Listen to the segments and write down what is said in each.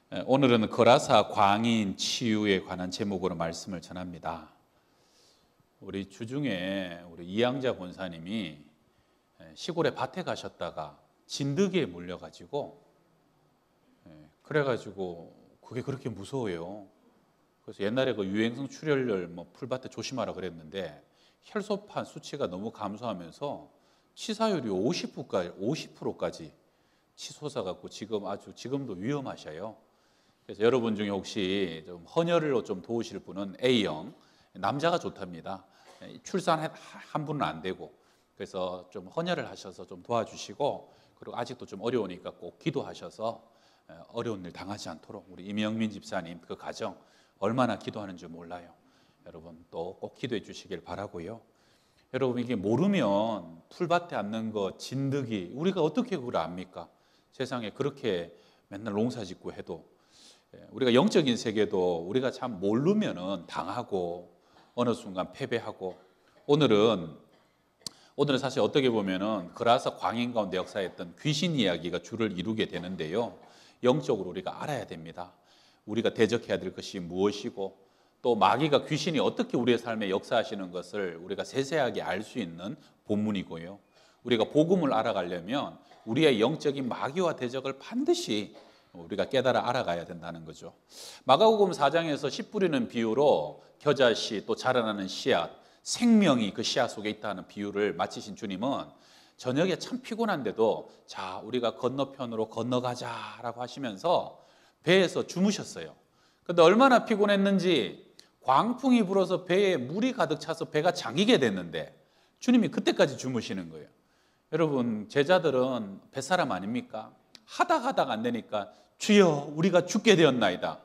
오늘은 거라사 광인 치유에 관한 제목으로 말씀을 전합니다. 우리 주중에 우리 이양자 권사님이 시골에 밭에 가셨다가 진드기에 물려가지고 그래가지고 그게 그렇게 무서워요. 그래서 옛날에 그 유행성 출혈열 풀밭에 조심하라 그랬는데 혈소판 수치가 너무 감소하면서 치사율이 50%까지 치솟아 갖고 지금도 위험하셔요. 그래서 여러분 중에 혹시 좀 헌혈을 좀 도우실 분은 A형, 남자가 좋답니다. 출산 한 분은 안 되고, 그래서 좀 헌혈을 하셔서 좀 도와주시고, 그리고 아직도 좀 어려우니까 꼭 기도하셔서 어려운 일 당하지 않도록 우리 임영민 집사님 그 가정 얼마나 기도하는지 몰라요. 여러분 또 꼭 기도해 주시길 바라고요. 여러분 이게 모르면 풀밭에 앉는 거 진드기 우리가 어떻게 그걸 압니까? 세상에 그렇게 맨날 농사 짓고 해도 우리가 영적인 세계도 우리가 참 모르면은 당하고 어느 순간 패배하고 오늘은 사실 어떻게 보면은 거라사 광인 가운데 역사했던 귀신 이야기가 주를 이루게 되는데요. 영적으로 우리가 알아야 됩니다. 우리가 대적해야 될 것이 무엇이고 또 마귀가 귀신이 어떻게 우리의 삶에 역사하시는 것을 우리가 세세하게 알 수 있는 본문이고요. 우리가 복음을 알아가려면 우리의 영적인 마귀와 대적을 반드시 우리가 깨달아 알아가야 된다는 거죠. 마가복음 4장에서 씨 뿌리는 비유로 겨자씨 또 자라나는 씨앗, 생명이 그 씨앗 속에 있다는 비유를 마치신 주님은 저녁에 참 피곤한데도 자 우리가 건너편으로 건너가자라고 하시면서 배에서 주무셨어요. 그런데 얼마나 피곤했는지 광풍이 불어서 배에 물이 가득 차서 배가 잠기게 됐는데 주님이 그때까지 주무시는 거예요. 여러분 제자들은 뱃사람 아닙니까? 하다가 안 되니까 주여 우리가 죽게 되었나이다.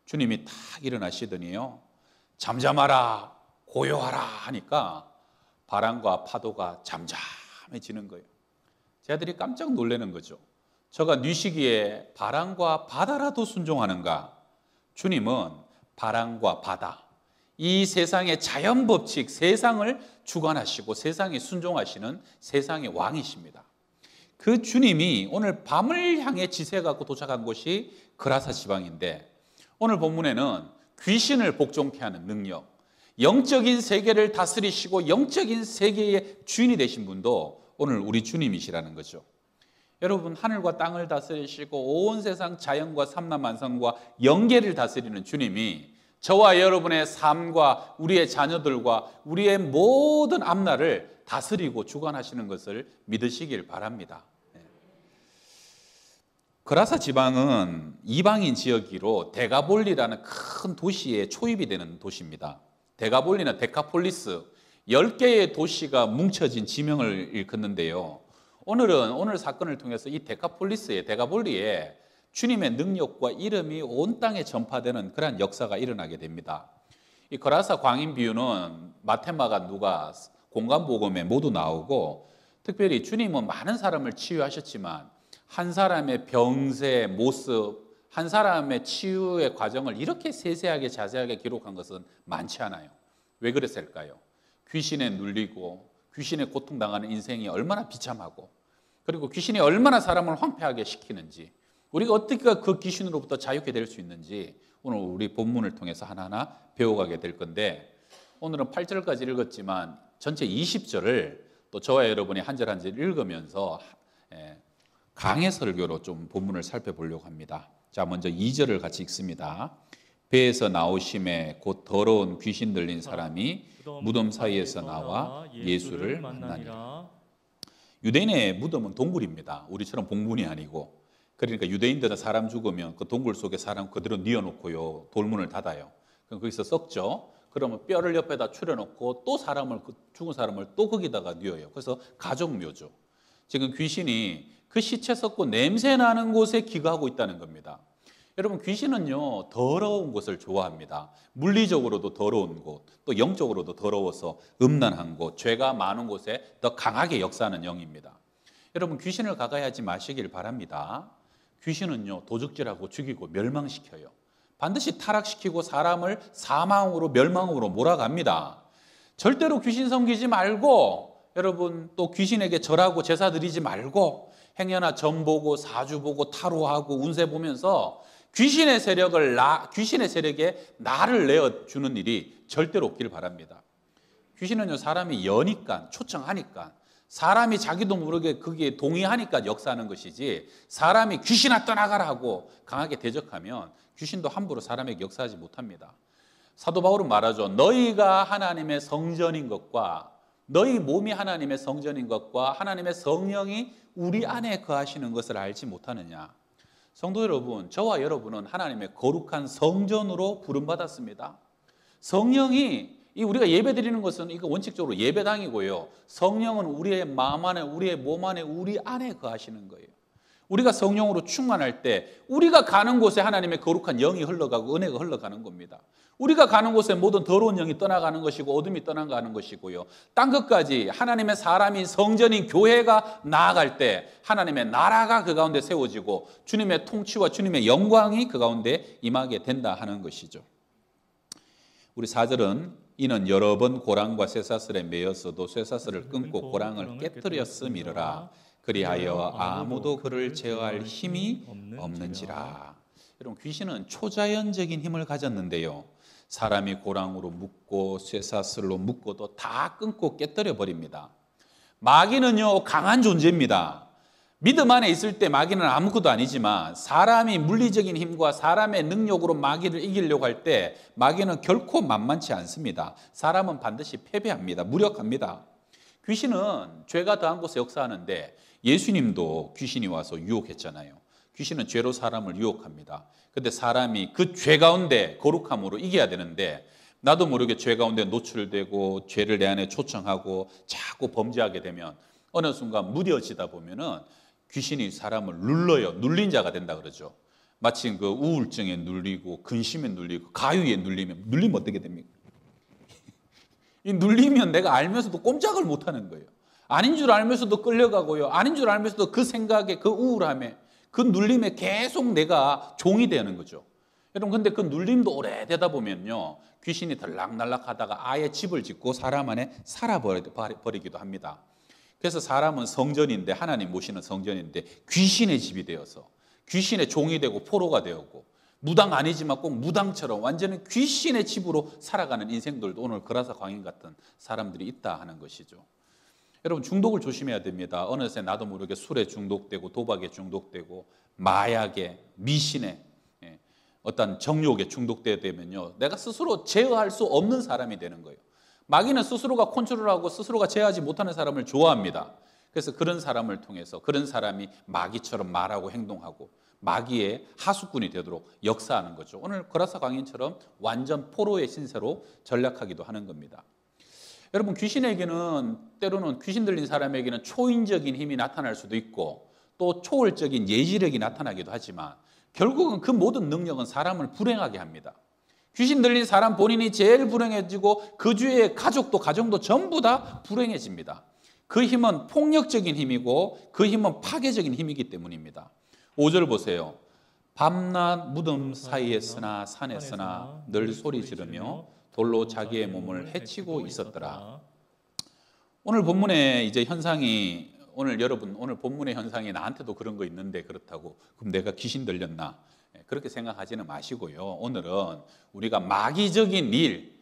주님이 탁 일어나시더니요 잠잠하라 고요하라 하니까 바람과 파도가 잠잠해지는 거예요. 제자들이 깜짝 놀라는 거죠. 저가 뉘시기에 바람과 바다라도 순종하는가? 주님은 바람과 바다 이 세상의 자연 법칙 세상을 주관하시고 세상에 순종하시는 세상의 왕이십니다. 그 주님이 오늘 밤을 향해 지세 갖고 도착한 곳이 거라사 지방인데 오늘 본문에는 귀신을 복종케 하는 능력, 영적인 세계를 다스리시고 영적인 세계의 주인이 되신 분도 오늘 우리 주님이시라는 거죠. 여러분 하늘과 땅을 다스리시고 온 세상 자연과 삼라만상과 영계를 다스리는 주님이 저와 여러분의 삶과 우리의 자녀들과 우리의 모든 앞날을 다스리고 주관하시는 것을 믿으시길 바랍니다. 거라사 지방은 이방인 지역이로 데가볼리라는 큰 도시에 초입이 되는 도시입니다. 데가볼리는 데카폴리스 10개의 도시가 뭉쳐진 지명을 일컫는데요. 오늘 사건을 통해서 이 데가볼리에 주님의 능력과 이름이 온 땅에 전파되는 그러한 역사가 일어나게 됩니다. 이 거라사 광인 비유는 마테마가 누가 공간복음에 모두 나오고 특별히 주님은 많은 사람을 치유하셨지만 한 사람의 병세 모습, 한 사람의 치유의 과정을 이렇게 세세하게 자세하게 기록한 것은 많지 않아요. 왜 그랬을까요? 귀신에 눌리고 귀신에 고통당하는 인생이 얼마나 비참하고 그리고 귀신이 얼마나 사람을 황폐하게 시키는지 우리가 어떻게 그 귀신으로부터 자유케 될 수 있는지 오늘 우리 본문을 통해서 하나하나 배워가게 될 건데 오늘은 8절까지 읽었지만 전체 20절을 또 저와 여러분이 한 절 한 절 읽으면서 강해 설교로 좀 본문을 살펴보려고 합니다. 자, 먼저 2절을 같이 읽습니다. 배에서 나오심에 곧 더러운 귀신 들린 사람이 무덤 사이에서 나와 예수를 만나니라. 유대인의 무덤은 동굴입니다. 우리처럼 봉분이 아니고 그러니까 유대인들은 사람 죽으면 그 동굴 속에 사람 그대로 뉘어놓고요 돌문을 닫아요. 그럼 거기서 썩죠. 그러면 뼈를 옆에다 추려놓고 또 죽은 사람을 또 거기다가 뉘어요. 그래서 가족묘죠. 지금 귀신이 그 시체 썩고 냄새 나는 곳에 기거하고 있다는 겁니다. 여러분 귀신은요 더러운 곳을 좋아합니다. 물리적으로도 더러운 곳, 또 영적으로도 더러워서 음란한 곳, 죄가 많은 곳에 더 강하게 역사하는 영입니다. 여러분 귀신을 가까이하지 마시길 바랍니다. 귀신은요 도적질하고 죽이고 멸망시켜요. 반드시 타락시키고 사람을 사망으로 멸망으로 몰아갑니다. 절대로 귀신 섬기지 말고 여러분 또 귀신에게 절하고 제사 드리지 말고 행여나 점 보고 사주 보고 타로하고 운세 보면서 귀신의 세력에 나를 내어주는 일이 절대로 없기를 바랍니다. 귀신은요, 사람이 여니까, 초청하니까, 사람이 자기도 모르게 거기에 동의하니까 역사하는 것이지, 사람이 귀신아 떠나가라 하고 강하게 대적하면 귀신도 함부로 사람에게 역사하지 못합니다. 사도 바울은 말하죠. 너희가 하나님의 성전인 것과, 너희 몸이 하나님의 성전인 것과 하나님의 성령이 우리 안에 거하시는 것을 알지 못하느냐. 성도 여러분, 저와 여러분은 하나님의 거룩한 성전으로 부름받았습니다. 성령이, 우리가 예배 드리는 것은 이거 원칙적으로 예배당이고요. 성령은 우리의 마음 안에, 우리의 몸 안에, 우리 안에 거하시는 거예요. 우리가 성령으로 충만할 때 우리가 가는 곳에 하나님의 거룩한 영이 흘러가고 은혜가 흘러가는 겁니다. 우리가 가는 곳에 모든 더러운 영이 떠나가는 것이고 어둠이 떠나가는 것이고요. 땅 끝까지 하나님의 사람인 성전인 교회가 나아갈 때 하나님의 나라가 그 가운데 세워지고 주님의 통치와 주님의 영광이 그 가운데 임하게 된다 하는 것이죠. 우리 4절은 이는 여러 번 고랑과 쇠사슬에 매였어도 쇠사슬을 끊고 고랑을 깨뜨렸음이러라. 그리하여 아무도 그를 제어할 힘이 없는지라. 여러분, 귀신은 초자연적인 힘을 가졌는데요, 사람이 고랑으로 묶고 쇠사슬로 묶어도 다 끊고 깨뜨려 버립니다. 마귀는요, 강한 존재입니다. 믿음 안에 있을 때 마귀는 아무것도 아니지만 사람이 물리적인 힘과 사람의 능력으로 마귀를 이기려고 할 때 마귀는 결코 만만치 않습니다. 사람은 반드시 패배합니다. 무력합니다. 귀신은 죄가 더한 곳에 역사하는데 예수님도 귀신이 와서 유혹했잖아요. 귀신은 죄로 사람을 유혹합니다. 그런데 사람이 그 죄 가운데 거룩함으로 이겨야 되는데 나도 모르게 죄 가운데 노출되고 죄를 내 안에 초청하고 자꾸 범죄하게 되면 어느 순간 무뎌지다 보면은 귀신이 사람을 눌러요. 눌린 자가 된다 그러죠. 마치 그 우울증에 눌리고 근심에 눌리고 가위에 눌리면 어떻게 됩니까? 이 눌리면 내가 알면서도 꼼짝을 못하는 거예요. 아닌 줄 알면서도 끌려가고요. 아닌 줄 알면서도 그 생각에, 그 우울함에, 그 눌림에 계속 내가 종이 되는 거죠. 여러분, 근데 그 눌림도 오래되다 보면요, 귀신이 들락날락 하다가 아예 집을 짓고 사람 안에 살아버리기도 합니다. 그래서 사람은 성전인데, 하나님 모시는 성전인데 귀신의 집이 되어서 귀신의 종이 되고 포로가 되었고, 무당 아니지만 꼭 무당처럼 완전히 귀신의 집으로 살아가는 인생들도 오늘 그라사 광인 같은 사람들이 있다 하는 것이죠. 여러분, 중독을 조심해야 됩니다. 어느새 나도 모르게 술에 중독되고 도박에 중독되고 마약에, 미신에, 어떤 정욕에 중독되게 되면요, 내가 스스로 제어할 수 없는 사람이 되는 거예요. 마귀는 스스로가 컨트롤하고 스스로가 제어하지 못하는 사람을 좋아합니다. 그래서 그런 사람을 통해서 그런 사람이 마귀처럼 말하고 행동하고 마귀의 하수꾼이 되도록 역사하는 거죠. 오늘 그라사 광인처럼 완전 포로의 신세로 전락하기도 하는 겁니다. 여러분, 귀신에게는 때로는 귀신 들린 사람에게는 초인적인 힘이 나타날 수도 있고 또 초월적인 예지력이 나타나기도 하지만 결국은 그 모든 능력은 사람을 불행하게 합니다. 귀신 들린 사람 본인이 제일 불행해지고 그 주위의 가정도 전부 다 불행해집니다. 그 힘은 폭력적인 힘이고 그 힘은 파괴적인 힘이기 때문입니다. 5절 보세요. 밤낮 무덤 사이에 쓰나 산에 쓰나 늘 소리 지르며 돌로 자기의 몸을 해치고 있었더라. 오늘 본문의 이제 현상이, 오늘 본문의 현상이 나한테도 그런 거 있는데 그렇다고 그럼 내가 귀신 들렸나? 그렇게 생각하지는 마시고요. 오늘은 우리가 마귀적인 일,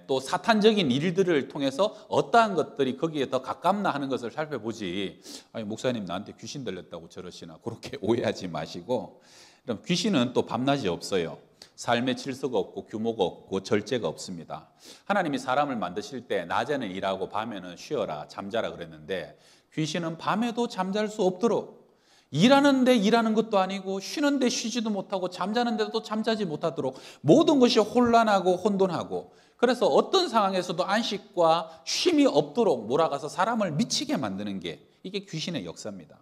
또 사탄적인 일들을 통해서 어떠한 것들이 거기에 더 가깝나 하는 것을 살펴보지, 아니, 목사님 나한테 귀신 들렸다고 저러시나, 그렇게 오해하지 마시고, 그럼 귀신은 또 밤낮이 없어요. 삶의 질서가 없고 규모가 없고 절제가 없습니다. 하나님이 사람을 만드실 때 낮에는 일하고 밤에는 쉬어라, 잠자라 그랬는데 귀신은 밤에도 잠잘 수 없도록, 일하는데 일하는 것도 아니고 쉬는데 쉬지도 못하고 잠자는데도 잠자지 못하도록 모든 것이 혼란하고 혼돈하고, 그래서 어떤 상황에서도 안식과 쉼이 없도록 몰아가서 사람을 미치게 만드는 게 이게 귀신의 역사입니다.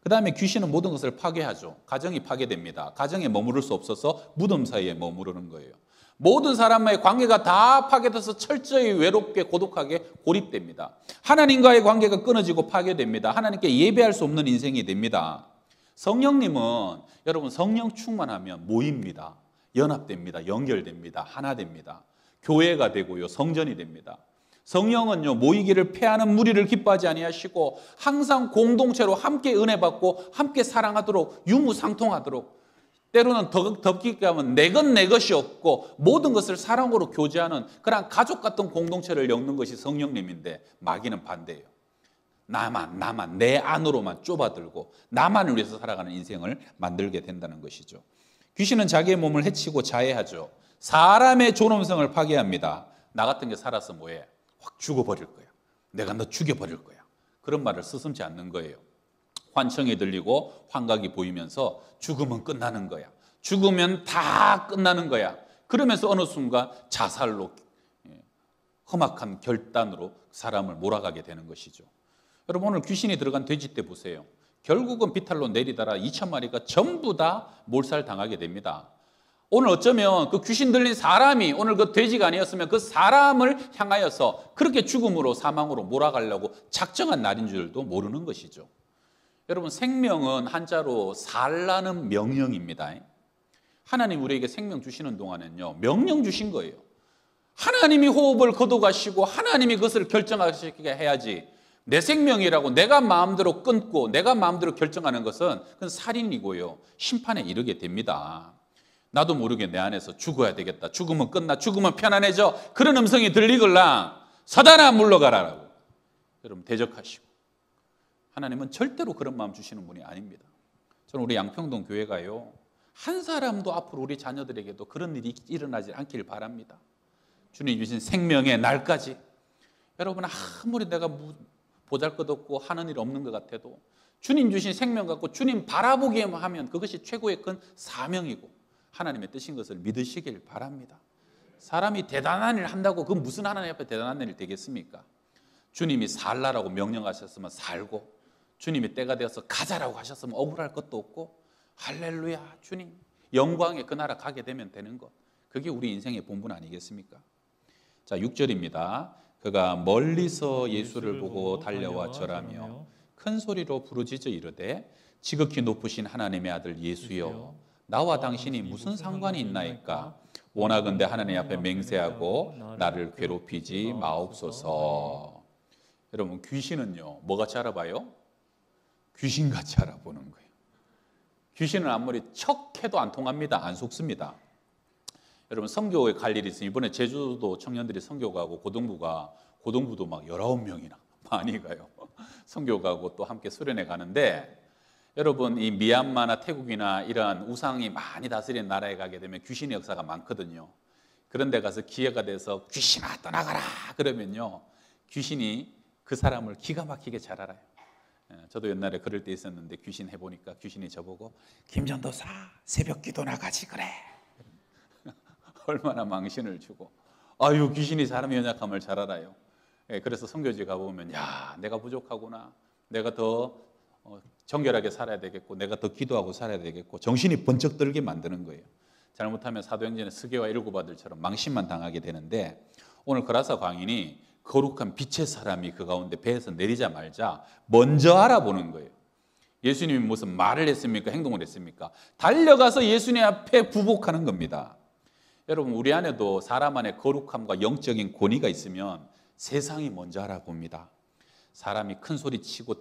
그 다음에 귀신은 모든 것을 파괴하죠. 가정이 파괴됩니다. 가정에 머무를 수 없어서 무덤 사이에 머무르는 거예요. 모든 사람과의 관계가 다 파괴돼서 철저히 외롭게 고독하게 고립됩니다. 하나님과의 관계가 끊어지고 파괴됩니다. 하나님께 예배할 수 없는 인생이 됩니다. 성령님은 여러분 성령 충만하면 모입니다. 연합됩니다. 연결됩니다. 하나 됩니다. 교회가 되고요. 성전이 됩니다. 성령은요, 모이기를 패하는 무리를 기뻐하지 아니하시고 항상 공동체로 함께 은혜 받고 함께 사랑하도록 유무상통하도록 때로는 더 깊게 하면 내 것 내 것이 없고 모든 것을 사랑으로 교제하는 그런 가족 같은 공동체를 엮는 것이 성령님인데 마귀는 반대예요. 나만 내 안으로만 좁아들고 나만을 위해서 살아가는 인생을 만들게 된다는 것이죠. 귀신은 자기의 몸을 해치고 자해하죠. 사람의 존엄성을 파괴합니다. 나 같은 게 살아서 뭐해? 확 죽어버릴 거야. 내가 너 죽여버릴 거야. 그런 말을 서슴지 않는 거예요. 환청이 들리고 환각이 보이면서 죽으면 끝나는 거야. 죽으면 다 끝나는 거야. 그러면서 어느 순간 자살로 험악한 결단으로 사람을 몰아가게 되는 것이죠. 여러분 오늘 귀신이 들어간 돼지떼 보세요. 결국은 비탈로 내리다라 2,000마리가 전부 다 몰살당하게 됩니다. 오늘 어쩌면 그 귀신 들린 사람이 오늘 그 돼지가 아니었으면 그 사람을 향하여서 그렇게 죽음으로 사망으로 몰아가려고 작정한 날인 줄도 모르는 것이죠. 여러분 생명은 한자로 살라는 명령입니다. 하나님 우리에게 생명 주시는 동안은요 명령 주신 거예요. 하나님이 호흡을 거둬가시고 하나님이 그것을 결정하시게 해야지 내 생명이라고 내가 마음대로 끊고 내가 마음대로 결정하는 것은 그건 살인이고요 심판에 이르게 됩니다. 나도 모르게 내 안에서 죽어야 되겠다. 죽으면 끝나. 죽으면 편안해져. 그런 음성이 들리걸랑 사단아 물러가라라고 여러분 대적하시고 하나님은 절대로 그런 마음 주시는 분이 아닙니다. 저는 우리 양평동 교회가요 한 사람도 앞으로 우리 자녀들에게도 그런 일이 일어나지 않길 바랍니다. 주님 주신 생명의 날까지 여러분 아무리 내가 보잘것없고 하는 일 없는 것 같아도 주님 주신 생명 갖고 주님 바라보기만 하면 그것이 최고의 큰 사명이고 하나님의 뜻인 것을 믿으시길 바랍니다. 사람이 대단한 일을 한다고 그 무슨 하나님 앞에 대단한 일이 되겠습니까? 주님이 살라라고 명령하셨으면 살고 주님이 때가 되어서 가자라고 하셨으면 억울할 것도 없고 할렐루야 주님 영광의 그 나라 가게 되면 되는 것 그게 우리 인생의 본분 아니겠습니까? 자 6절입니다. 그가 멀리서 예수를 보고 달려와 절하며 큰 소리로 부르짖어 이르되 지극히 높으신 하나님의 아들 예수여 나와 당신이 무슨 상관이 있나이까 원하건대 하나님 앞에 맹세하고 나를 괴롭히지 마옵소서. 여러분 귀신은요 뭐같이 알아봐요? 귀신같이 알아보는 거예요. 귀신은 아무리 척해도 안 통합니다. 안 속습니다. 여러분 선교에 갈 일이 있으면 이번에 제주도 청년들이 선교 가고 고등부도 막 19명이나 많이 가요. 선교 가고 또 함께 수련회 가는데 여러분 이 미얀마나 태국이나 이러한 우상이 많이 다스리는 나라에 가게 되면 귀신의 역사가 많거든요. 그런 데 가서 기회가 돼서 귀신아 떠나가라 그러면요 귀신이 그 사람을 기가 막히게 잘 알아요. 저도 옛날에 그럴 때 있었는데 귀신 해보니까 귀신이 저보고 김전도사 새벽 기도 나가지 그래. 얼마나 망신을 주고 아유 귀신이 사람의 연약함을 잘 알아요. 그래서 선교지 가보면 야 내가 부족하구나. 내가 더 정결하게 살아야 되겠고 내가 더 기도하고 살아야 되겠고 정신이 번쩍 들게 만드는 거예요. 잘못하면 사도행전의 스게와 일곱아들처럼 망신만 당하게 되는데 오늘 그라사 광인이 거룩한 빛의 사람이 그 가운데 배에서 내리자마자 먼저 알아보는 거예요. 예수님이 무슨 말을 했습니까? 행동을 했습니까? 달려가서 예수님 앞에 부복하는 겁니다. 여러분 우리 안에도 사람 안에 거룩함과 영적인 권위가 있으면 세상이 먼저 알아봅니다. 사람이 큰 소리 치고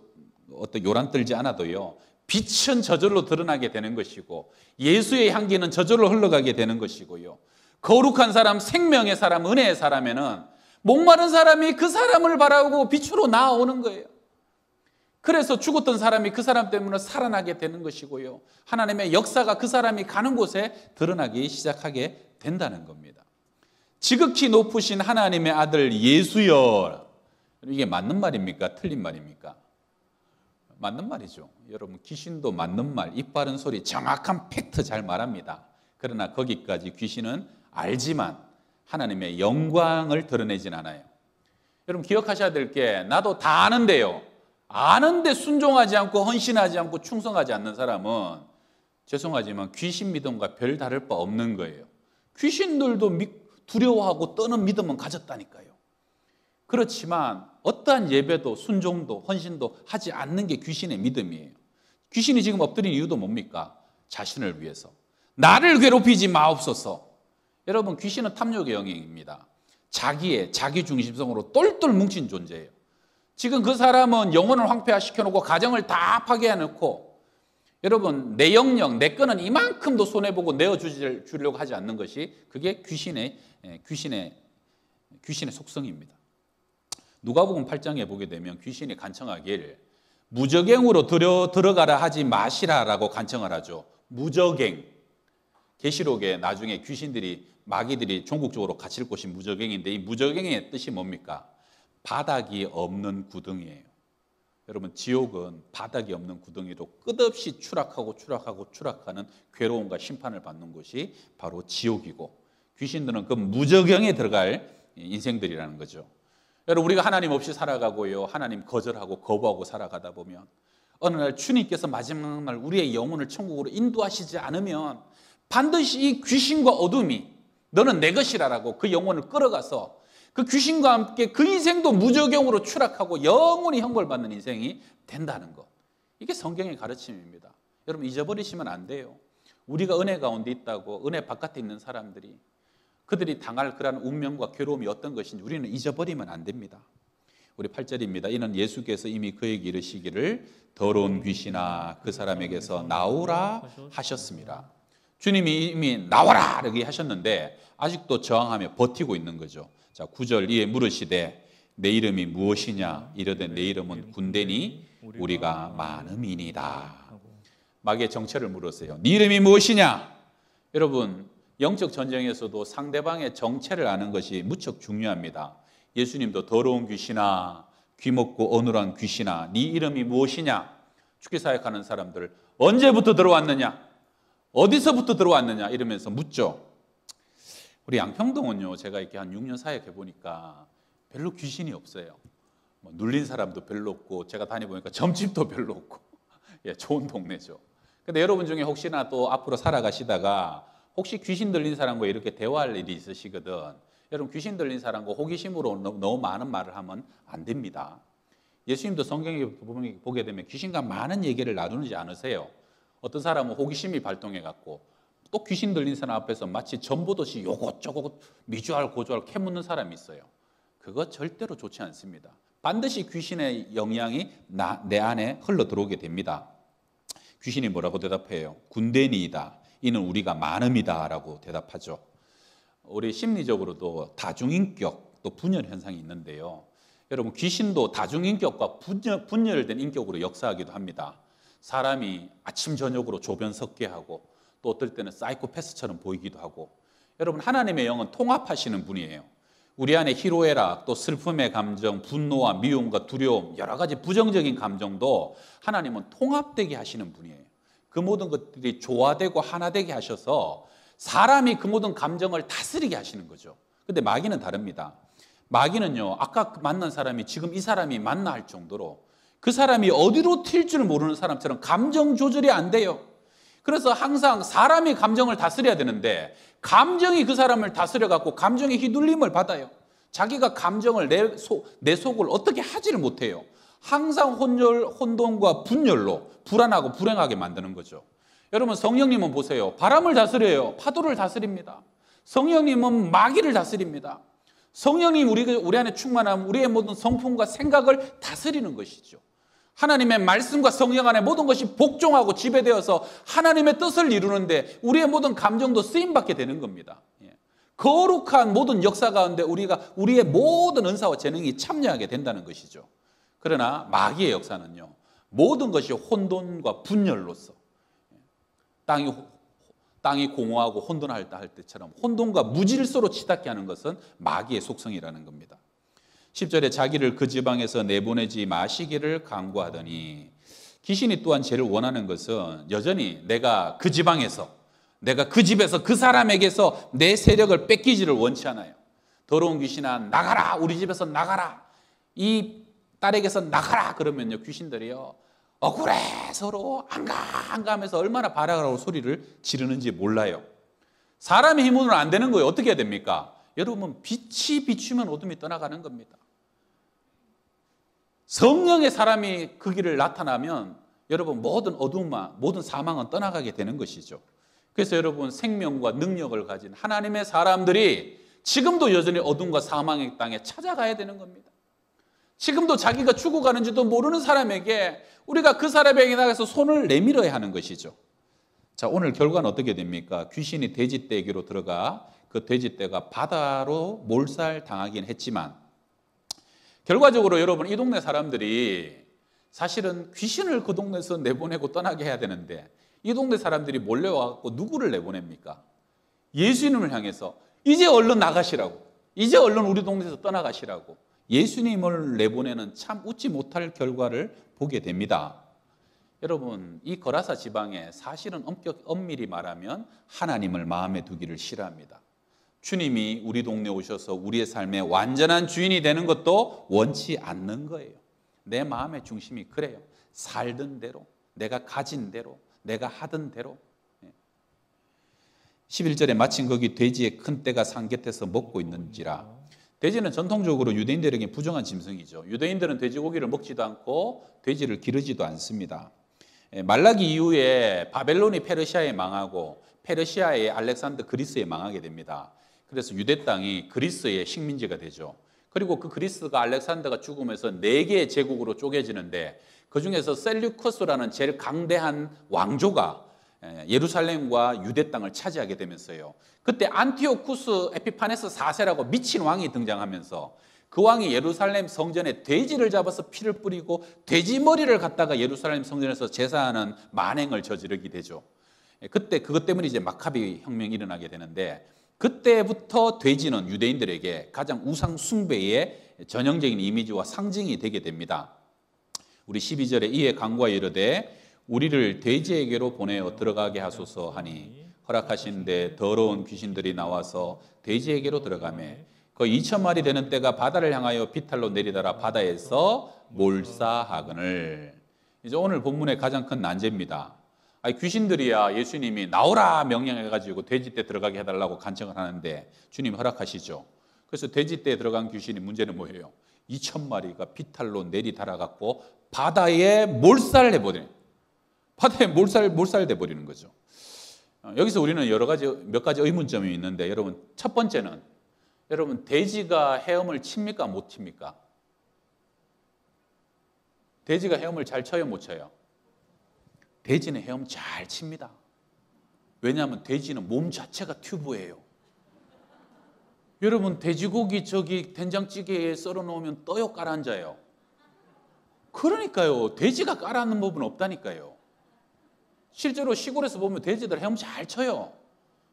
어떤 요란 떨지 않아도요 빛은 저절로 드러나게 되는 것이고 예수의 향기는 저절로 흘러가게 되는 것이고요 거룩한 사람, 생명의 사람, 은혜의 사람에는 목마른 사람이 그 사람을 바라보고 빛으로 나아오는 거예요. 그래서 죽었던 사람이 그 사람 때문에 살아나게 되는 것이고요 하나님의 역사가 그 사람이 가는 곳에 드러나기 시작하게 된다는 겁니다. 지극히 높으신 하나님의 아들 예수여 이게 맞는 말입니까? 틀린 말입니까? 맞는 말이죠. 여러분 귀신도 맞는 말, 입 바른 소리, 정확한 팩트 잘 말합니다. 그러나 거기까지 귀신은 알지만 하나님의 영광을 드러내진 않아요. 여러분 기억하셔야 될 게 나도 다 아는데요. 아는데 순종하지 않고 헌신하지 않고 충성하지 않는 사람은 죄송하지만 귀신 믿음과 별 다를 바 없는 거예요. 귀신들도 두려워하고 떠는 믿음은 가졌다니까요. 그렇지만 어떠한 예배도 순종도 헌신도 하지 않는 게 귀신의 믿음이에요. 귀신이 지금 엎드린 이유도 뭡니까? 자신을 위해서. 나를 괴롭히지 마옵소서. 여러분 귀신은 탐욕의 영역입니다. 자기 중심성으로 똘똘 뭉친 존재예요. 지금 그 사람은 영혼을 황폐화시켜놓고 가정을 다 파괴해놓고 여러분, 내 영역, 내 거는 이만큼도 손해보고 내어주려고 하지 않는 것이 그게 귀신의 속성입니다. 누가복음 8장에 보게 되면 귀신이 간청하길 무저갱으로 들어가라 하지 마시라라고 간청을 하죠. 무저갱. 계시록에 나중에 귀신들이 마귀들이 종국적으로 갇힐 곳이 무저갱인데 이 무저갱의 뜻이 뭡니까? 바닥이 없는 구덩이에요. 여러분, 지옥은 바닥이 없는 구덩이로 끝없이 추락하는 괴로움과 심판을 받는 곳이 바로 지옥이고, 귀신들은 그 무저갱에 들어갈 인생들이라는 거죠. 여러분, 우리가 하나님 없이 살아가고요, 하나님 거절하고 거부하고 살아가다 보면 어느 날 주님께서 마지막 날 우리의 영혼을 천국으로 인도하시지 않으면 반드시 이 귀신과 어둠이 너는 내 것이라라고 그 영혼을 끌어가서 그 귀신과 함께 그 인생도 무저갱으로 추락하고 영원히 형벌받는 인생이 된다는 것. 이게 성경의 가르침입니다. 여러분, 잊어버리시면 안 돼요. 우리가 은혜 가운데 있다고 은혜 바깥에 있는 사람들이 그들이 당할 그러한 운명과 괴로움이 어떤 것인지 우리는 잊어버리면 안 됩니다. 우리 8절입니다. 이는 예수께서 이미 그에게 이르시기를 더러운 귀신아 그 사람에게서 나오라 하셨습니다. 주님이 이미 나와라 이렇게 하셨는데 아직도 저항하며 버티고 있는 거죠. 자, 9절 이에 물으시되 내 이름이 무엇이냐 이르되 내 이름은 군대니 우리가 많음이니이다. 마귀의 정체를 물었어요. 네 이름이 무엇이냐? 여러분, 영적 전쟁에서도 상대방의 정체를 아는 것이 무척 중요합니다. 예수님도 더러운 귀신아, 귀먹고 어눌한 귀신아, 네 이름이 무엇이냐? 죽게 사역하는 사람들 언제부터 들어왔느냐? 어디서부터 들어왔느냐? 이러면서 묻죠. 우리 양평동은요, 제가 이렇게 한 6년 사역해 보니까 별로 귀신이 없어요. 눌린 사람도 별로 없고, 제가 다녀보니까 점집도 별로 없고, 예, 좋은 동네죠. 근데 여러분 중에 혹시나 또 앞으로 살아가시다가 혹시 귀신 들린 사람과 이렇게 대화할 일이 있으시거든. 여러분, 귀신 들린 사람과 호기심으로 너무 많은 말을 하면 안 됩니다. 예수님도 성경에 보게 되면 귀신과 많은 얘기를 나누지 않으세요. 어떤 사람은 호기심이 발동해갖고 또 귀신 들린 사람 앞에서 마치 전보듯이 요것저것 미주알 고주알 캐묻는 사람이 있어요. 그거 절대로 좋지 않습니다. 반드시 귀신의 영향이 내 안에 흘러 들어오게 됩니다. 귀신이 뭐라고 대답해요? 군대니이다. 이는 우리가 많음이다 라고 대답하죠. 우리 심리적으로도 다중인격 또 분열 현상이 있는데요. 여러분, 귀신도 다중인격과 분열된 인격으로 역사하기도 합니다. 사람이 아침 저녁으로 조변 섞게 하고 또 어떨 때는 사이코패스처럼 보이기도 하고. 여러분, 하나님의 영은 통합하시는 분이에요. 우리 안에 희로애락 또 슬픔의 감정, 분노와 미움과 두려움, 여러 가지 부정적인 감정도 하나님은 통합되게 하시는 분이에요. 그 모든 것들이 조화되고 하나 되게 하셔서 사람이 그 모든 감정을 다스리게 하시는 거죠. 근데 마귀는 다릅니다. 마귀는요, 아까 만난 사람이 지금 이 사람이 맞나 할 정도로 그 사람이 어디로 튈 줄 모르는 사람처럼 감정 조절이 안 돼요. 그래서 항상 사람이 감정을 다스려야 되는데 감정이 그 사람을 다스려갖고 감정의 휘둘림을 받아요. 자기가 감정을 내 속을 어떻게 하지를 못해요. 항상 혼돈과 분열로 불안하고 불행하게 만드는 거죠. 여러분, 성령님은 보세요. 바람을 다스려요. 파도를 다스립니다. 성령님은 마귀를 다스립니다. 성령님 우리 안에 충만하면 우리의 모든 성품과 생각을 다스리는 것이죠. 하나님의 말씀과 성령 안에 모든 것이 복종하고 지배되어서 하나님의 뜻을 이루는데 우리의 모든 감정도 쓰임받게 되는 겁니다. 거룩한 모든 역사 가운데 우리의 모든 은사와 재능이 참여하게 된다는 것이죠. 그러나 마귀의 역사는요, 모든 것이 혼돈과 분열로서 땅이 공허하고 혼돈할 때처럼 혼돈과 무질서로 치닫게 하는 것은 마귀의 속성이라는 겁니다. 10절에 자기를 그 지방에서 내보내지 마시기를 강구하더니, 귀신이 또한 죄를 원하는 것은 여전히 내가 그 지방에서, 내가 그 집에서 그 사람에게서 내 세력을 뺏기지를 원치 않아요. 더러운 귀신아 나가라, 우리 집에서 나가라, 이 딸에게서 나가라 그러면요, 귀신들이요 억울해 서로 안 가 하면서 얼마나 발악하고 소리를 지르는지 몰라요. 사람의 힘으로는 안 되는 거예요. 어떻게 해야 됩니까? 여러분, 빛이 비추면 어둠이 떠나가는 겁니다. 성령의 사람이 그 길을 나타나면 여러분, 모든 어둠과 모든 사망은 떠나가게 되는 것이죠. 그래서 여러분, 생명과 능력을 가진 하나님의 사람들이 지금도 여전히 어둠과 사망의 땅에 찾아가야 되는 겁니다. 지금도 자기가 죽어가는지도 모르는 사람에게 우리가 그 사람에게 나가서 손을 내밀어야 하는 것이죠. 자, 오늘 결과는 어떻게 됩니까? 귀신이 돼지떼에게로 들어가 그 돼지떼가 바다로 몰살당하긴 했지만 결과적으로 여러분 이 동네 사람들이 사실은 귀신을 그 동네에서 내보내고 떠나게 해야 되는데 이 동네 사람들이 몰려와서 누구를 내보냅니까? 예수님을 향해서 이제 얼른 나가시라고, 이제 얼른 우리 동네에서 떠나가시라고 예수님을 내보내는 참 웃지 못할 결과를 보게 됩니다. 여러분, 이 거라사 지방에 사실은 엄밀히 말하면 하나님을 마음에 두기를 싫어합니다. 주님이 우리 동네에 오셔서 우리의 삶의 완전한 주인이 되는 것도 원치 않는 거예요. 내 마음의 중심이 그래요. 살던 대로, 내가 가진 대로, 내가 하던 대로. 11절에 마침 거기 돼지의 큰 떼가 산 곁에서 먹고 있는지라. 돼지는 전통적으로 유대인들에게 부정한 짐승이죠. 유대인들은 돼지고기를 먹지도 않고 돼지를 기르지도 않습니다. 말라기 이후에 바벨론이 페르시아에 망하고 페르시아의 알렉산더 그리스에 망하게 됩니다. 그래서 유대 땅이 그리스의 식민지가 되죠. 그리고 그 그리스가 알렉산더가 죽으면서 4개의 제국으로 쪼개지는데 그중에서 셀류커스라는 제일 강대한 왕조가 예루살렘과 유대 땅을 차지하게 되면서요. 그때 안티오쿠스 에피파네스 4세라고 미친 왕이 등장하면서 그 왕이 예루살렘 성전에 돼지를 잡아서 피를 뿌리고 돼지 머리를 갖다가 예루살렘 성전에서 제사하는 만행을 저지르게 되죠. 그때 그것 때문에 이제 마카비 혁명이 일어나게 되는데 그때부터 돼지는 유대인들에게 가장 우상 숭배의 전형적인 이미지와 상징이 되게 됩니다. 우리 12절에 이에 간구하여 이르되 우리를 돼지에게로 보내어 들어가게 하소서 하니 허락하시는데 더러운 귀신들이 나와서 돼지에게로 들어가매 그 2,000마리 되는 떼가 바다를 향하여 비탈로 내리다라 바다에서 몰사하거늘. 이제 오늘 본문의 가장 큰 난제입니다. 아니, 귀신들이야 예수님이 나오라 명령해가지고 돼지떼 들어가게 해달라고 간청을 하는데 주님 허락하시죠. 그래서 돼지떼에 들어간 귀신이 문제는 뭐예요? 2,000마리가 비탈로 내리달아갖고 바다에 몰살해버리는, 바다에 몰살돼 버리는 거죠. 여기서 우리는 몇 가지 의문점이 있는데 여러분, 첫 번째는 여러분 돼지가 헤엄을 칩니까 못 칩니까? 돼지가 헤엄을 잘 쳐요 못 쳐요? 돼지는 헤엄 잘 칩니다. 왜냐하면 돼지는 몸 자체가 튜브예요. 여러분 돼지고기 된장찌개에 썰어 놓으면 떠요 깔아앉아요. 그러니까요, 돼지가 깔아앉는 법은 없다니까요. 실제로 시골에서 보면 돼지들 헤엄 잘 쳐요.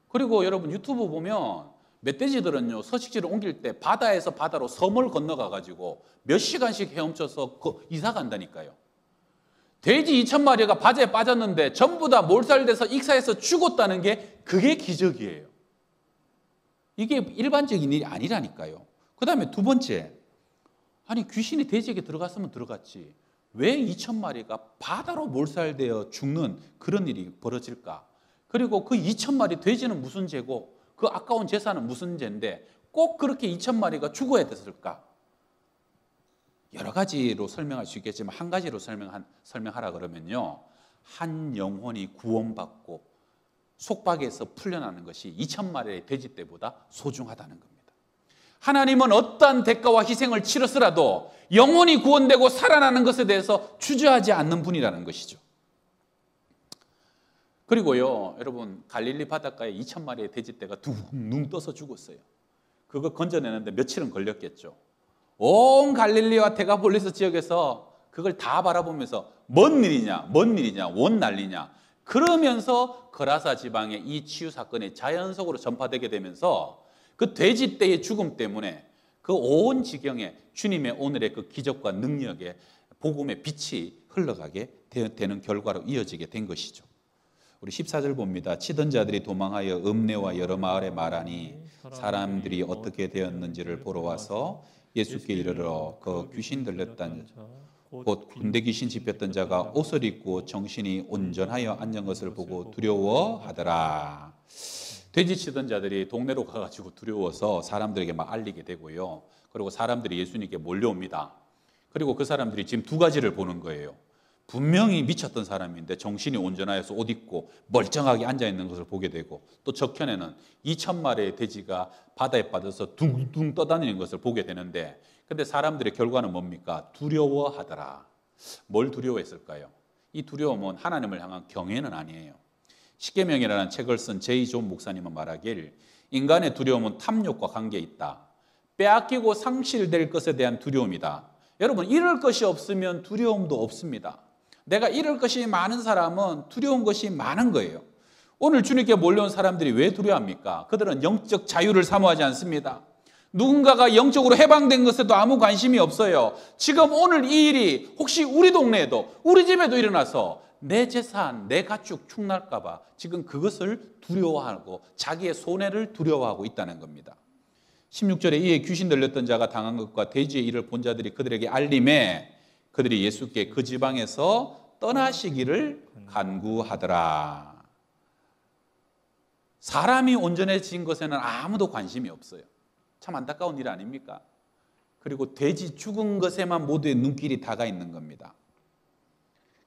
그리고 여러분 유튜브 보면 멧돼지들은요 서식지를 옮길 때 바다에서 바다로 섬을 건너가 가지고 몇 시간씩 헤엄쳐서 이사 간다니까요. 돼지 2,000마리가 바다에 빠졌는데 전부 다 몰살돼서 익사해서 죽었다는 게 그게 기적이에요. 이게 일반적인 일이 아니라니까요. 그 다음에 두 번째, 아니 귀신이 돼지에게 들어갔으면 들어갔지 왜 2,000마리가 바다로 몰살되어 죽는 그런 일이 벌어질까? 그리고 그 2,000마리 돼지는 무슨 죄고 그 아까운 제사는 무슨 죄인데 꼭 그렇게 2,000마리가 죽어야 됐을까? 여러 가지로 설명할 수 있겠지만 한 가지로 설명하라 그러면요, 한 영혼이 구원받고 속박에서 풀려나는 것이 2,000마리의 돼지떼보다 소중하다는 겁니다. 하나님은 어떠한 대가와 희생을 치렀으라도 영혼이 구원되고 살아나는 것에 대해서 주저하지 않는 분이라는 것이죠. 그리고요, 여러분 갈릴리 바닷가에 2,000마리의 돼지떼가 둥둥 떠서 죽었어요. 그거 건져내는데 며칠은 걸렸겠죠. 온 갈릴리와 데가폴리스 지역에서 그걸 다 바라보면서 뭔 일이냐 원 난리냐 그러면서 거라사 지방의 이 치유 사건이 자연적으로 전파되게 되면서 그 돼지떼의 죽음 때문에 그 온 지경에 주님의 오늘의 그 기적과 능력의 복음의 빛이 흘러가게 되는 결과로 이어지게 된 것이죠. 우리 14절 봅니다. 치던 자들이 도망하여 읍내와 여러 마을에 말하니 사람들이 어떻게 되었는지를 보러 와서 예수께 이르러 그 귀신 들렸던 곧 군대 귀신 집혔던 자가 옷을 입고 정신이 온전하여 앉은 것을 보고 두려워하더라. 돼지 치던 자들이 동네로 가가지고 두려워서 사람들에게 막 알리게 되고요. 그리고 사람들이 예수님께 몰려옵니다. 그리고 그 사람들이 지금 두 가지를 보는 거예요. 분명히 미쳤던 사람인데 정신이 온전하여서 옷 입고 멀쩡하게 앉아있는 것을 보게 되고, 또 적편에는 2,000마리의 돼지가 바다에 빠져서 둥둥 떠다니는 것을 보게 되는데, 근데 사람들의 결과는 뭡니까? 두려워하더라. 뭘 두려워했을까요? 이 두려움은 하나님을 향한 경외는 아니에요. 십계명이라는 책을 쓴 제이 존 목사님은 말하길 인간의 두려움은 탐욕과 관계에 있다. 빼앗기고 상실될 것에 대한 두려움이다. 여러분, 잃을 것이 없으면 두려움도 없습니다. 내가 잃을 것이 많은 사람은 두려운 것이 많은 거예요. 오늘 주님께 몰려온 사람들이 왜 두려워합니까? 그들은 영적 자유를 사모하지 않습니다. 누군가가 영적으로 해방된 것에도 아무 관심이 없어요. 지금 오늘 이 일이 혹시 우리 동네에도 우리 집에도 일어나서 내 재산, 내 가축 축날까 봐 지금 그것을 두려워하고 자기의 손해를 두려워하고 있다는 겁니다. 16절에 이에 귀신 들렸던 자가 당한 것과 돼지의 일을 본 자들이 그들에게 알림해 그들이 예수께 그 지방에서 떠나시기를 간구하더라. 사람이 온전해진 것에는 아무도 관심이 없어요. 참 안타까운 일 아닙니까? 그리고 돼지 죽은 것에만 모두의 눈길이 다가 있는 겁니다.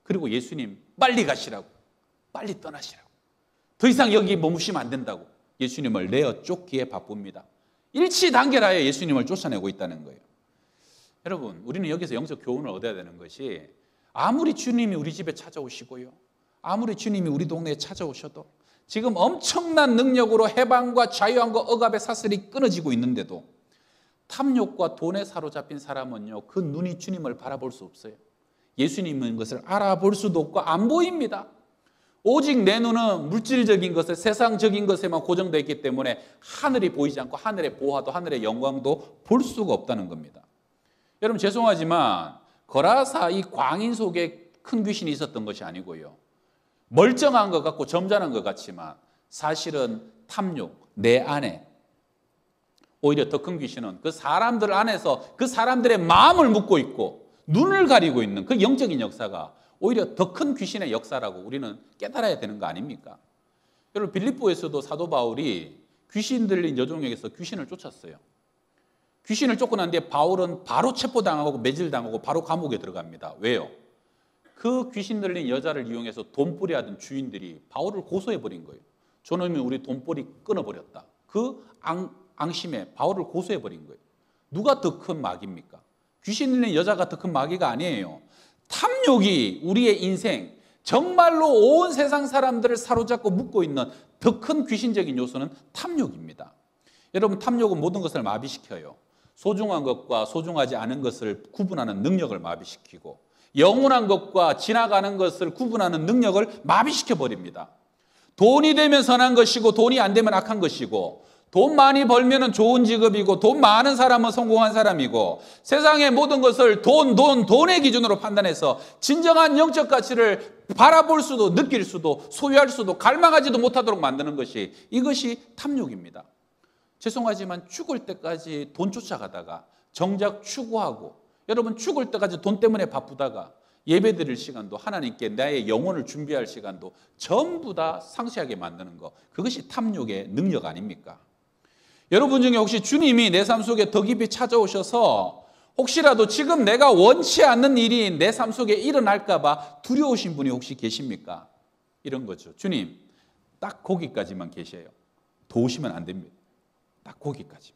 그리고 예수님 빨리 가시라고, 빨리 떠나시라고, 더 이상 여기 머무시면 안 된다고 예수님을 내어 쫓기에 바쁩니다. 일치단결하여 예수님을 쫓아내고 있다는 거예요. 여러분, 우리는 여기서 영적 교훈을 얻어야 되는 것이 아무리 주님이 우리 집에 찾아오시고요, 아무리 주님이 우리 동네에 찾아오셔도 지금 엄청난 능력으로 해방과 자유함과 억압의 사슬이 끊어지고 있는데도 탐욕과 돈에 사로잡힌 사람은요, 그 눈이 주님을 바라볼 수 없어요. 예수님인 것을 알아볼 수도 없고 안 보입니다. 오직 내 눈은 물질적인 것에, 세상적인 것에만 고정되어 있기 때문에 하늘이 보이지 않고 하늘의 보화도 하늘의 영광도 볼 수가 없다는 겁니다. 여러분, 죄송하지만 거라사 이 광인 속에 큰 귀신이 있었던 것이 아니고요, 멀쩡한 것 같고 점잖은 것 같지만 사실은 탐욕, 내 안에 오히려 더 큰 귀신은 그 사람들 안에서 그 사람들의 마음을 묶고 있고 눈을 가리고 있는 그 영적인 역사가 오히려 더 큰 귀신의 역사라고 우리는 깨달아야 되는 거 아닙니까? 여러분, 빌립보에서도 사도 바울이 귀신 들린 여종에게서 귀신을 쫓았어요. 귀신을 쫓고 난 뒤에 바울은 바로 체포당하고 매질당하고 바로 감옥에 들어갑니다. 왜요? 그 귀신 들린 여자를 이용해서 돈벌이 하던 주인들이 바울을 고소해버린 거예요. 저놈이 우리 돈벌이 끊어버렸다. 그 앙심에 바울을 고소해버린 거예요. 누가 더 큰 마귀입니까? 귀신 들린 여자가 더 큰 마귀가 아니에요. 탐욕이 우리의 인생, 정말로 온 세상 사람들을 사로잡고 묶고 있는 더 큰 귀신적인 요소는 탐욕입니다. 여러분, 탐욕은 모든 것을 마비시켜요. 소중한 것과 소중하지 않은 것을 구분하는 능력을 마비시키고 영원한 것과 지나가는 것을 구분하는 능력을 마비시켜 버립니다. 돈이 되면 선한 것이고 돈이 안 되면 악한 것이고, 돈 많이 벌면 좋은 직업이고 돈 많은 사람은 성공한 사람이고, 세상의 모든 것을 돈의 기준으로 판단해서 진정한 영적 가치를 바라볼 수도 느낄 수도 소유할 수도 갈망하지도 못하도록 만드는 것이, 이것이 탐욕입니다. 죄송하지만 죽을 때까지 돈 쫓아가다가 정작 추구하고, 여러분 죽을 때까지 돈 때문에 바쁘다가 예배 드릴 시간도, 하나님께 나의 영혼을 준비할 시간도 전부 다 상실하게 만드는 것, 그것이 탐욕의 능력 아닙니까? 여러분 중에 혹시 주님이 내 삶 속에 더 깊이 찾아오셔서 혹시라도 지금 내가 원치 않는 일이 내 삶 속에 일어날까 봐 두려우신 분이 혹시 계십니까? 이런 거죠. 주님, 딱 거기까지만 계셔요. 더 오시면 안 됩니다. 딱 거기까지.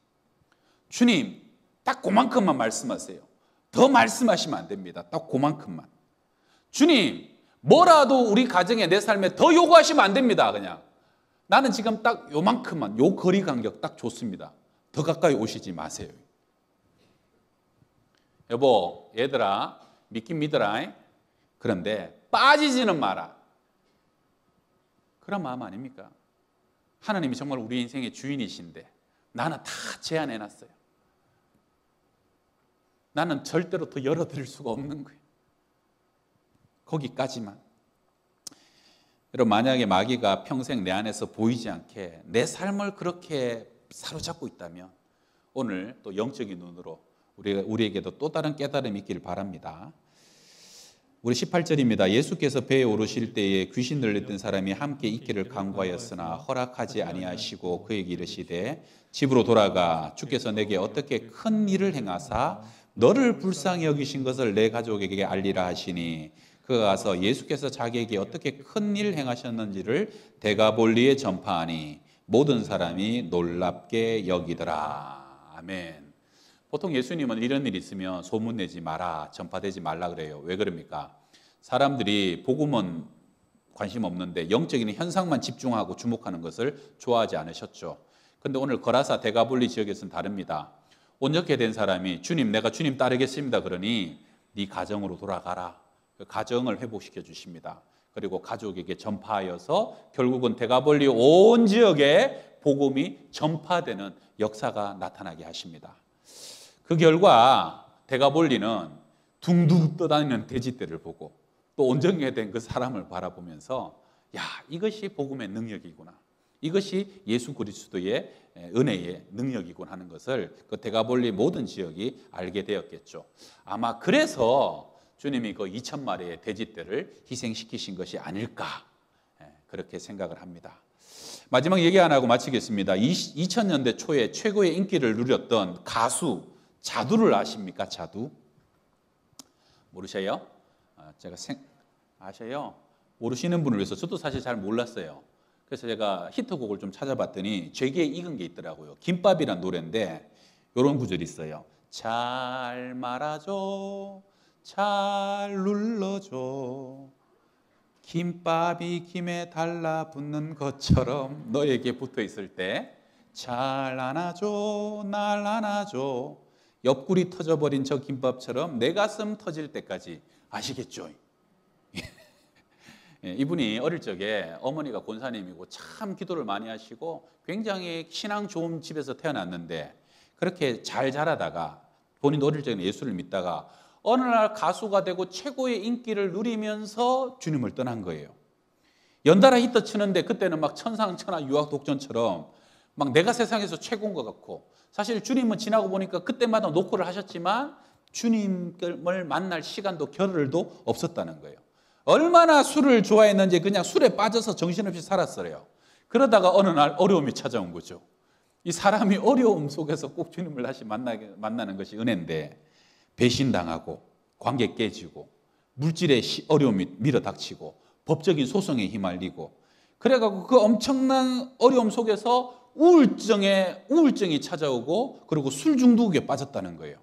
주님, 딱 그만큼만 말씀하세요. 더 말씀하시면 안 됩니다. 딱 그만큼만. 주님, 뭐라도 우리 가정에, 내 삶에 더 요구하시면 안 됩니다. 그냥 나는 지금 딱 요만큼만, 요 거리 간격 딱 좋습니다. 더 가까이 오시지 마세요. 여보, 얘들아, 믿긴 믿어라. 그런데 빠지지는 마라. 그런 마음 아닙니까? 하나님이 정말 우리 인생의 주인이신데 나는 다 제한해놨어요. 나는 절대로 더 열어드릴 수가 없는 거예요. 거기까지만. 여러분, 만약에 마귀가 평생 내 안에서 보이지 않게 내 삶을 그렇게 사로잡고 있다면 오늘 또 영적인 눈으로 우리에게도 또 다른 깨달음이 있기를 바랍니다. 우리 18절입니다. 예수께서 배에 오르실 때에 귀신 들렸던 사람이 함께 있기를 간구하였으나 허락하지 아니하시고 그에게 이르시되 집으로 돌아가 주께서 내게 어떻게 큰 일을 행하사 너를 불쌍히 여기신 것을 내 가족에게 알리라 하시니, 그가 가서 예수께서 자기에게 어떻게 큰 일 행하셨는지를 데가볼리에 전파하니 모든 사람이 놀랍게 여기더라. 아멘. 보통 예수님은 이런 일이 있으면 소문내지 마라, 전파되지 말라 그래요. 왜 그럽니까? 사람들이 복음은 관심 없는데 영적인 현상만 집중하고 주목하는 것을 좋아하지 않으셨죠. 그런데 오늘 거라사 데가볼리 지역에서는 다릅니다. 온전케 된 사람이 주님, 내가 주님 따르겠습니다 그러니 네 가정으로 돌아가라. 그 가정을 회복시켜 주십니다. 그리고 가족에게 전파하여서 결국은 데가볼리 온 지역에 복음이 전파되는 역사가 나타나게 하십니다. 그 결과 데가볼리는 둥둥 떠다니는 돼지떼를 보고 또 온전케 된 그 사람을 바라보면서 야, 이것이 복음의 능력이구나. 이것이 예수 그리스도의 은혜의 능력이구나 하는 것을 그 데가볼리 모든 지역이 알게 되었겠죠. 아마 그래서 주님이 그 2,000마리의 돼지떼를 희생시키신 것이 아닐까 그렇게 생각을 합니다. 마지막 얘기 하나 하고 마치겠습니다. 2000년대 초에 최고의 인기를 누렸던 가수 자두를 아십니까? 자두? 모르셔요? 아셔요? 모르시는 분을 위해서 저도 사실 잘 몰랐어요. 그래서 제가 히트곡을 좀 찾아봤더니 제게 익은 게 있더라고요. 김밥이란 노래인데 이런 구절이 있어요. 잘 말아줘, 잘 눌러줘, 김밥이 김에 달라붙는 것처럼 너에게 붙어 있을 때 잘 안아줘, 날 안아줘, 옆구리 터져버린 저 김밥처럼 내 가슴 터질 때까지. 아시겠죠? 이분이 어릴 적에 어머니가 권사님이고 참 기도를 많이 하시고 굉장히 신앙 좋은 집에서 태어났는데 그렇게 잘 자라다가 본인 어릴 적에는 예수를 믿다가 어느 날 가수가 되고 최고의 인기를 누리면서 주님을 떠난 거예요. 연달아 히트 치는데 그때는 막 천상천하 유학독전처럼 막 내가 세상에서 최고인 것 같고 사실 주님은 지나고 보니까 그때마다 노크를 하셨지만 주님을 만날 시간도 겨를도 없었다는 거예요. 얼마나 술을 좋아했는지 그냥 술에 빠져서 정신없이 살았어요. 그러다가 어느 날 어려움이 찾아온 거죠. 이 사람이 어려움 속에서 꼭 주님을 다시 만나는 것이 은혜인데 배신당하고 관계 깨지고 물질의 어려움이 밀어닥치고 법적인 소송에 휘말리고 그래가지고 그 엄청난 어려움 속에서 우울증이 찾아오고 그리고 술 중독에 빠졌다는 거예요.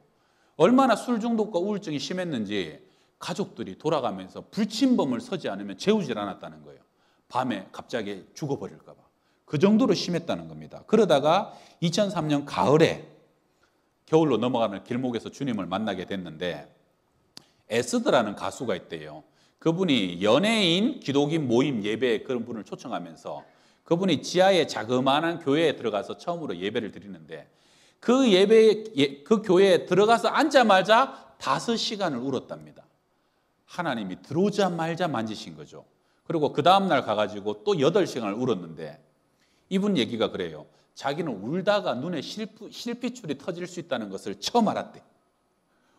얼마나 술 중독과 우울증이 심했는지 가족들이 돌아가면서 불침범을 서지 않으면 재우질 않았다는 거예요. 밤에 갑자기 죽어버릴까 봐. 그 정도로 심했다는 겁니다. 그러다가 2003년 가을에 겨울로 넘어가는 길목에서 주님을 만나게 됐는데 에스더라는 가수가 있대요. 그분이 연예인 기독인 모임 예배에 그런 분을 초청하면서 그분이 지하의 자그마한 교회에 들어가서 처음으로 예배를 드리는데 그 교회에 들어가서 앉자마자 5시간을 울었답니다. 하나님이 들어오자마자 만지신 거죠. 그리고 그 다음날 가가지고 또 8시간을 울었는데 이분 얘기가 그래요. 자기는 울다가 눈에 실핏줄이 터질 수 있다는 것을 처음 알았대.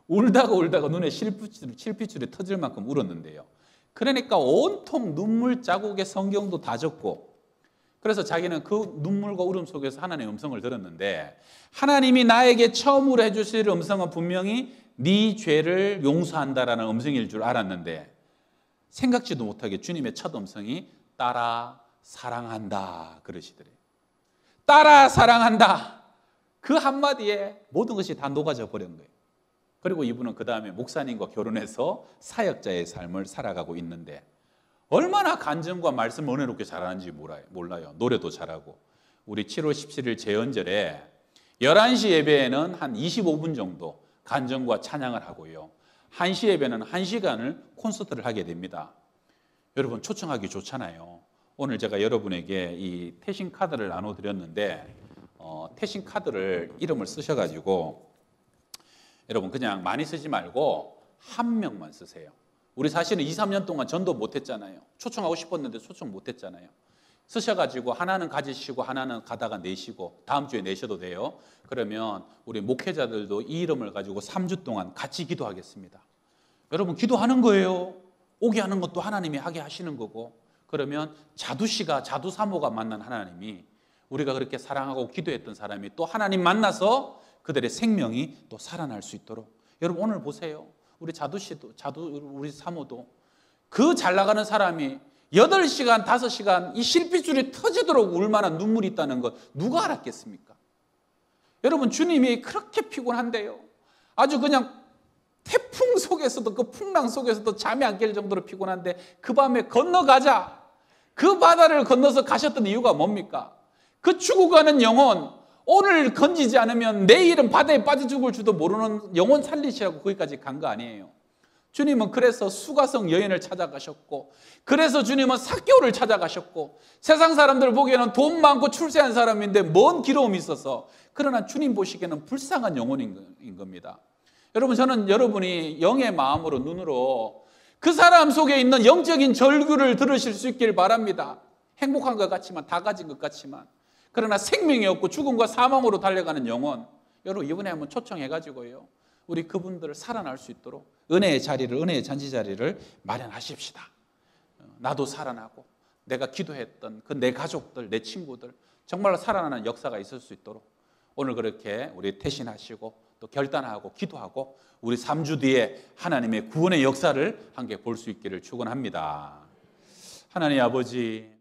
울다가 눈에 실핏줄이 터질 만큼 울었는데요. 그러니까 온통 눈물 자국에 성경도 다 적고 그래서 자기는 그 눈물과 울음 속에서 하나님의 음성을 들었는데 하나님이 나에게 처음으로 해주실 음성은 분명히 네 죄를 용서한다라는 음성일 줄 알았는데 생각지도 못하게 주님의 첫 음성이 따라 사랑한다 그러시더래요. 따라 사랑한다. 그 한마디에 모든 것이 다 녹아져 버린 거예요. 그리고 이분은 그 다음에 목사님과 결혼해서 사역자의 삶을 살아가고 있는데 얼마나 간증과 말씀 은혜롭게 잘하는지 몰라요. 노래도 잘하고. 우리 7월 17일 제헌절에 11시 예배에는 한 25분 정도 간증과 찬양을 하고요. 1시 예배는 1시간을 콘서트를 하게 됩니다. 여러분 초청하기 좋잖아요. 오늘 제가 여러분에게 이 태신 카드를 나눠드렸는데 태신 카드를 이름을 쓰셔가지고 여러분 그냥 많이 쓰지 말고 한 명만 쓰세요. 우리 사실은 2, 3년 동안 전도 못했잖아요. 초청하고 싶었는데 초청 못했잖아요. 쓰셔가지고 하나는 가지시고 하나는 가다가 내시고 다음 주에 내셔도 돼요. 그러면 우리 목회자들도 이 이름을 가지고 3주 동안 같이 기도하겠습니다. 여러분 기도하는 거예요. 오게 하는 것도 하나님이 하게 하시는 거고 그러면 자두씨가 자두 사모가 만난 하나님이 우리가 그렇게 사랑하고 기도했던 사람이 또 하나님 만나서 그들의 생명이 또 살아날 수 있도록 여러분 오늘 보세요. 우리 자두씨도 우리 사모도 그 잘 나가는 사람이 8시간 5시간 이 실핏줄이 터지도록 울 만한 눈물이 있다는 것 누가 알았겠습니까? 여러분, 주님이 그렇게 피곤한데요. 아주 그냥 태풍 속에서도, 그 풍랑 속에서도 잠이 안 깰 정도로 피곤한데 그 밤에 건너가자. 그 바다를 건너서 가셨던 이유가 뭡니까? 그 죽어가는 영혼, 오늘 건지지 않으면 내일은 바다에 빠져 죽을 줄도 모르는 영혼 살리시라고 거기까지 간 거 아니에요. 주님은 그래서 수가성 여인을 찾아가셨고, 그래서 주님은 삭개오를 찾아가셨고, 세상 사람들 보기에는 돈 많고 출세한 사람인데 뭔 기로움이 있어서, 그러나 주님 보시기에는 불쌍한 영혼인 겁니다. 여러분, 저는 여러분이 영의 마음으로, 눈으로 그 사람 속에 있는 영적인 절규를 들으실 수 있길 바랍니다. 행복한 것 같지만, 다 가진 것 같지만, 그러나 생명이 없고 죽음과 사망으로 달려가는 영혼, 여러분 이번에 한번 초청해가지고요, 우리 그분들을 살아날 수 있도록 은혜의 자리를, 은혜의 잔치 자리를 마련하십시다. 나도 살아나고 내가 기도했던 그 내 가족들, 내 친구들 정말로 살아나는 역사가 있을 수 있도록 오늘 그렇게 우리 태신하시고 또 결단하고 기도하고 우리 3주 뒤에 하나님의 구원의 역사를 함께 볼 수 있기를 축원합니다. 하나님 아버지,